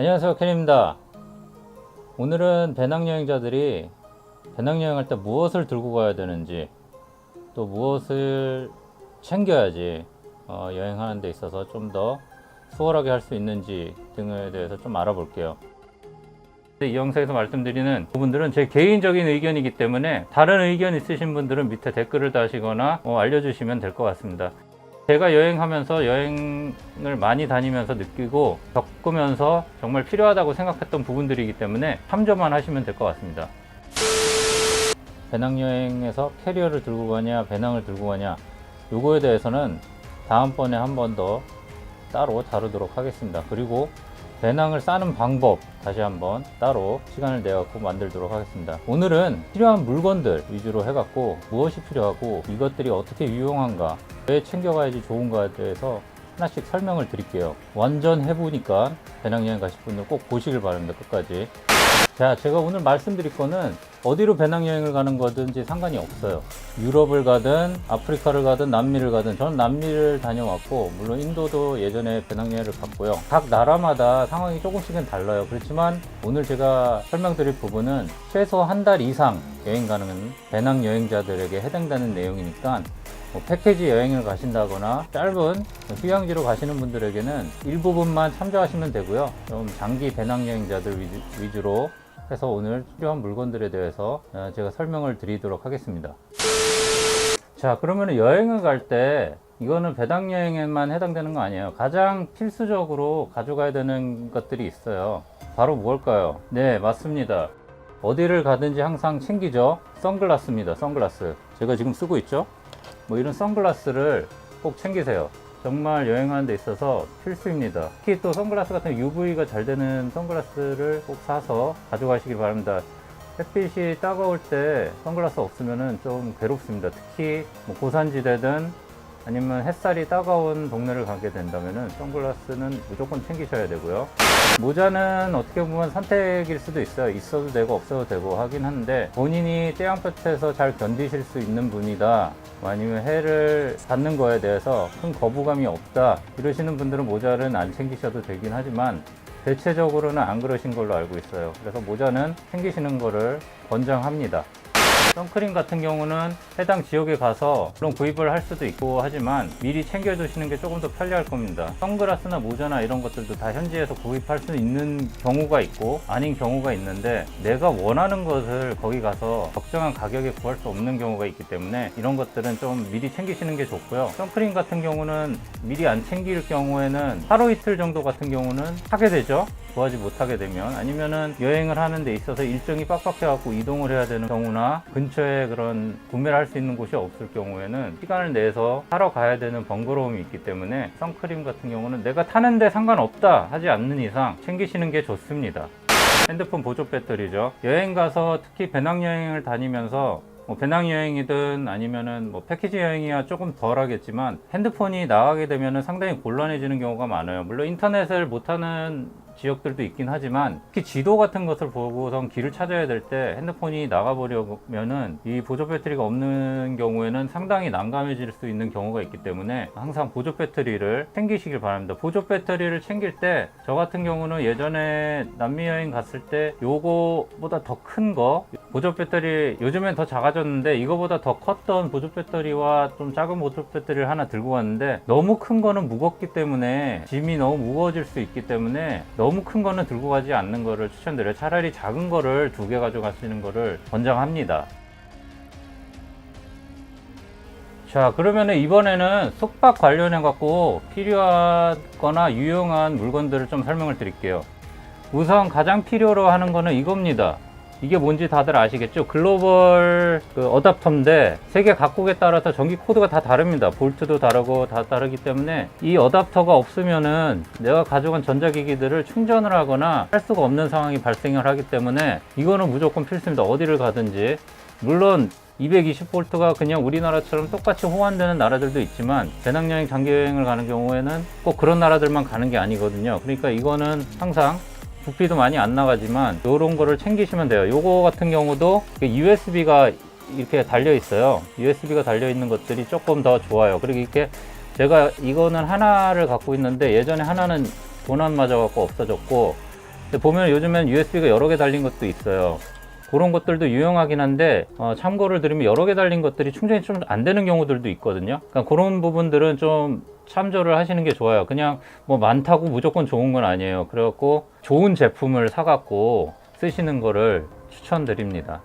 안녕하세요, 켄입니다. 오늘은 배낭여행자들이 배낭여행할 때 무엇을 들고 가야 되는지, 또 무엇을 챙겨야지 여행하는 데 있어서 좀 더 수월하게 할 수 있는지 등에 대해서 좀 알아볼게요. 이 영상에서 말씀드리는 부분들은 제 개인적인 의견이기 때문에 다른 의견 있으신 분들은 밑에 댓글을 다시거나 알려주시면 될 것 같습니다. 제가 여행하면서 여행을 많이 다니면서 느끼고 겪으면서 정말 필요하다고 생각했던 부분들이기 때문에 참조만 하시면 될 것 같습니다. 배낭여행에서 캐리어를 들고 가냐 배낭을 들고 가냐, 요거에 대해서는 다음번에 한 번 더 따로 다루도록 하겠습니다. 그리고 배낭을 싸는 방법 다시 한번 따로 시간을 내갖고 만들도록 하겠습니다. 오늘은 필요한 물건들 위주로 해갖고 무엇이 필요하고 이것들이 어떻게 유용한가, 왜 챙겨가야지 좋은가에 대해서 하나씩 설명을 드릴게요. 완전 해보니까 배낭여행 가실 분들 꼭 보시길 바랍니다. 끝까지. 자, 제가 오늘 말씀드릴 거는 어디로 배낭여행을 가는 거든지 상관이 없어요. 유럽을 가든 아프리카를 가든 남미를 가든, 저는 남미를 다녀왔고 물론 인도도 예전에 배낭여행을 갔고요. 각 나라마다 상황이 조금씩은 달라요. 그렇지만 오늘 제가 설명드릴 부분은 최소 한 달 이상 여행 가는 배낭여행자들에게 해당되는 내용이니까 패키지 여행을 가신다거나 짧은 휴양지로 가시는 분들에게는 일부분만 참조하시면 되고요. 좀 장기 배낭여행자들 위주로 해서 오늘 필요한 물건들에 대해서 제가 설명을 드리도록 하겠습니다. 자, 그러면 여행을 갈 때 이거는 배낭여행에만 해당되는 거 아니에요. 가장 필수적으로 가져가야 되는 것들이 있어요. 바로 무엇일까요? 네, 맞습니다. 어디를 가든지 항상 챙기죠. 선글라스입니다. 선글라스. 제가 지금 쓰고 있죠. 이런 선글라스를 꼭 챙기세요. 정말 여행하는 데 있어서 필수입니다. 특히 또 선글라스 같은 UV가 잘 되는 선글라스를 꼭 사서 가져가시기 바랍니다. 햇빛이 따가울 때 선글라스 없으면 좀 괴롭습니다. 특히 고산지대든 아니면 햇살이 따가운 동네를 가게 된다면 선글라스는 무조건 챙기셔야 되고요. 모자는 어떻게 보면 선택일 수도 있어요. 있어도 되고 없어도 되고 하긴 하는데, 본인이 태양볕에서 잘 견디실 수 있는 분이다, 아니면 해를 받는 거에 대해서 큰 거부감이 없다 이러시는 분들은 모자는 안 챙기셔도 되긴 하지만 대체적으로는 안 그러신 걸로 알고 있어요. 그래서 모자는 챙기시는 거를 권장합니다. 선크림 같은 경우는 해당 지역에 가서 물론 구입을 할 수도 있고 하지만 미리 챙겨두시는 게 조금 더 편리할 겁니다. 선글라스나 모자나 이런 것들도 다 현지에서 구입할 수 있는 경우가 있고 아닌 경우가 있는데, 내가 원하는 것을 거기 가서 적정한 가격에 구할 수 없는 경우가 있기 때문에 이런 것들은 좀 미리 챙기시는 게 좋고요. 선크림 같은 경우는 미리 안 챙길 경우에는 하루 이틀 정도 같은 경우는 하게 되죠. 구하지 못하게 되면, 아니면은 여행을 하는 데 있어서 일정이 빡빡해 갖고 이동을 해야 되는 경우나 근처에 그런 구매를 할 수 있는 곳이 없을 경우에는 시간을 내서 사러 가야 되는 번거로움이 있기 때문에 선크림 같은 경우는 내가 타는데 상관없다 하지 않는 이상 챙기시는 게 좋습니다. 핸드폰 보조 배터리죠. 여행 가서 특히 배낭여행을 다니면서 배낭여행이든 아니면은 패키지 여행이야 조금 덜 하겠지만 핸드폰이 나가게 되면 상당히 곤란해지는 경우가 많아요. 물론 인터넷을 못하는 지역들도 있긴 하지만 특히 지도 같은 것을 보고선 길을 찾아야 될 때 핸드폰이 나가버리면은 이 보조 배터리가 없는 경우에는 상당히 난감해질 수 있는 경우가 있기 때문에 항상 보조 배터리를 챙기시길 바랍니다. 보조 배터리를 챙길 때 저 같은 경우는 예전에 남미 여행 갔을 때 요거보다 더 큰 거, 보조 배터리 요즘엔 더 작아졌는데 이거보다 더 컸던 보조 배터리와 좀 작은 보조 배터리를 하나 들고 갔는데, 너무 큰 거는 무겁기 때문에 짐이 너무 무거워질 수 있기 때문에 너무 큰 거는 들고 가지 않는 거를 추천드려요. 차라리 작은 거를 2개 가져가시는 거를 권장합니다. 자, 그러면 이번에는 숙박 관련해 갖고 필요하거나 유용한 물건들을 좀 설명을 드릴게요. 우선 가장 필요로 하는 거는 이겁니다. 이게 뭔지 다들 아시겠죠? 글로벌 어댑터인데 세계 각국에 따라서 전기 코드가 다 다릅니다. 볼트도 다르고 다 다르기 때문에 이 어댑터가 없으면은 내가 가져간 전자기기들을 충전을 하거나 할 수가 없는 상황이 발생을 하기 때문에 이거는 무조건 필수입니다. 어디를 가든지. 물론 220V가 그냥 우리나라처럼 똑같이 호환되는 나라들도 있지만 배낭여행 장기여행을 가는 경우에는 꼭 그런 나라들만 가는 게 아니거든요. 그러니까 이거는 항상 부피도 많이 안 나가지만 이런 거를 챙기시면 돼요. 요거 같은 경우도 USB가 이렇게 달려 있어요. USB가 달려 있는 것들이 조금 더 좋아요. 그리고 이렇게 제가 이거는 하나를 갖고 있는데 예전에 하나는 도난 맞아 갖고 없어졌고, 근데 보면 요즘엔 USB가 여러 개 달린 것도 있어요. 그런 것들도 유용하긴 한데 참고를 드리면 여러 개 달린 것들이 충전이 좀 안 되는 경우들도 있거든요. 그러니까 그런 부분들은 좀 참조를 하시는 게 좋아요. 그냥 뭐 많다고 무조건 좋은 건 아니에요. 그래갖고 좋은 제품을 사갖고 쓰시는 거를 추천드립니다.